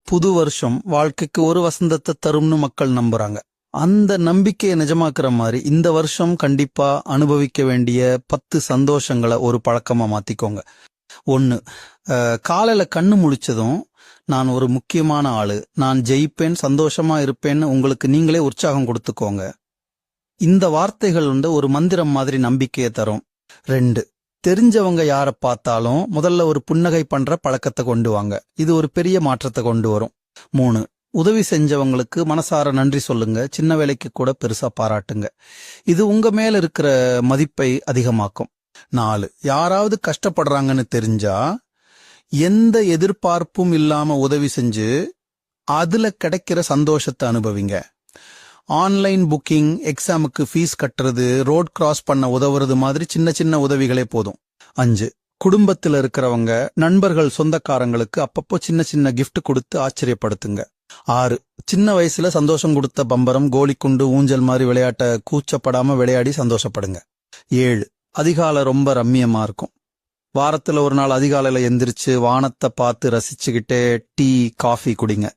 புது வருஷம் வாழ்க்கைக்கு ஒரு வசந்தத்தை தரும்னு மக்கள் நம்புறாங்க. அந்த நம்பிக்கையை நிஜமாக்குற மாதிரி இந்த வருஷம் கண்டிப்பா அனுபவிக்க வேண்டிய 10 சந்தோஷங்களை ஒரு பழக்கமா மாத்திக்கோங்க. 1. காலையில கண்ணு முழிச்சதும் நான் ஒரு முக்கியமான ஆளு, நான் ஜெயிப்பேன், சந்தோஷமா இருப்பேன்னு உங்களுக்கு நீங்களே உற்சாகம் கொடுத்துக்கோங்க. இந்த வார்த்தைகள் ஒரு மந்திரம் மாதிரி நம்பிக்கையை தரும். 2. தெரிஞ்சவங்க யாரை பார்த்தாலும் முதல்ல ஒரு புன்னகை பண்ற பழக்கத்தை கொண்டு வாங்க. இது ஒரு பெரிய மாற்றத்தை கொண்டு வரும். 3. உதவி செஞ்சவங்களுக்கு மனசார நன்றி சொல்லுங்க. சின்ன வேலைக்கு கூட பெருசா பாராட்டுங்க. இது உங்க மேல இருக்கிற மதிப்பை அதிகமாக்கும். 4. யாராவது கஷ்டப்படுறாங்கன்னு தெரிஞ்சா எந்த எதிர்பார்ப்பும் இல்லாம உதவி செஞ்சு அதுல கிடைக்கிற சந்தோஷத்தை அனுபவிங்க. ஆன்லைன் புக்கிங், எக்ஸாமுக்கு ஃபீஸ் கட்டுறது, ரோட் கிராஸ் பண்ண உதவுறது மாதிரி சின்ன சின்ன உதவிகளே போதும். 5. குடும்பத்தில் இருக்கிறவங்க, நண்பர்கள், சொந்தக்காரங்களுக்கு அப்பப்போ சின்ன சின்ன கிஃப்ட் கொடுத்து ஆச்சரியப்படுத்துங்க. 6. சின்ன வயசுல சந்தோஷம் கொடுத்த பம்பரம், கோலிக்குண்டு, ஊஞ்சல் மாதிரி விளையாட்ட கூச்சப்படாம விளையாடி சந்தோஷப்படுங்க. 7. அதிகாலை ரொம்ப ரம்மியமா இருக்கும். வாரத்துல ஒரு நாள் அதிகாலையில எந்திரிச்சு வானத்தை பார்த்து ரசிச்சுக்கிட்டே டீ, காஃபி குடிங்க.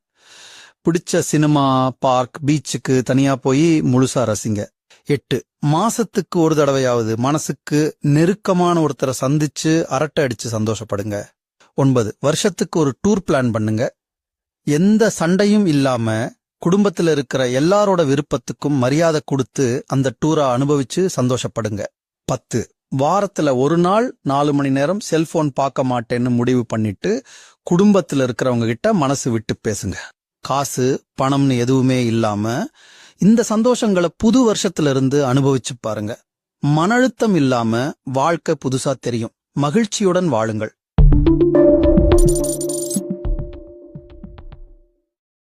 பிடிச்ச சினிமா, பார்க், பீச்சுக்கு தனியா போய் முழுசா ரசிங்க. 8. மாசத்துக்கு ஒரு தடவையாவது மனசுக்கு நெருக்கமான ஒருத்தரை சந்திச்சு அரட்டை அடிச்சு சந்தோஷப்படுங்க. 9. வருஷத்துக்கு ஒரு டூர் பிளான் பண்ணுங்க. எந்த சண்டையும் இல்லாம குடும்பத்துல இருக்கிற எல்லாரோட விருப்பத்துக்கும் மரியாதை கொடுத்து அந்த டூரை அனுபவிச்சு சந்தோஷப்படுங்க. 10. வாரத்துல ஒரு நாள் 4 மணி நேரம் செல்போன் பார்க்க மாட்டேன்னு முடிவு பண்ணிட்டு குடும்பத்துல இருக்கிறவங்க கிட்ட மனசு விட்டு பேசுங்க. காசு, பணம்னு எதுவுமே இல்லாம இந்த சந்தோஷங்களை புது வருஷத்துல இருந்து அனுபவிச்சு பாருங்க. மன அழுத்தம் இல்லாம வாழ்க்கை புதுசா தெரியும். மகிழ்ச்சியுடன் வாழுங்கள்.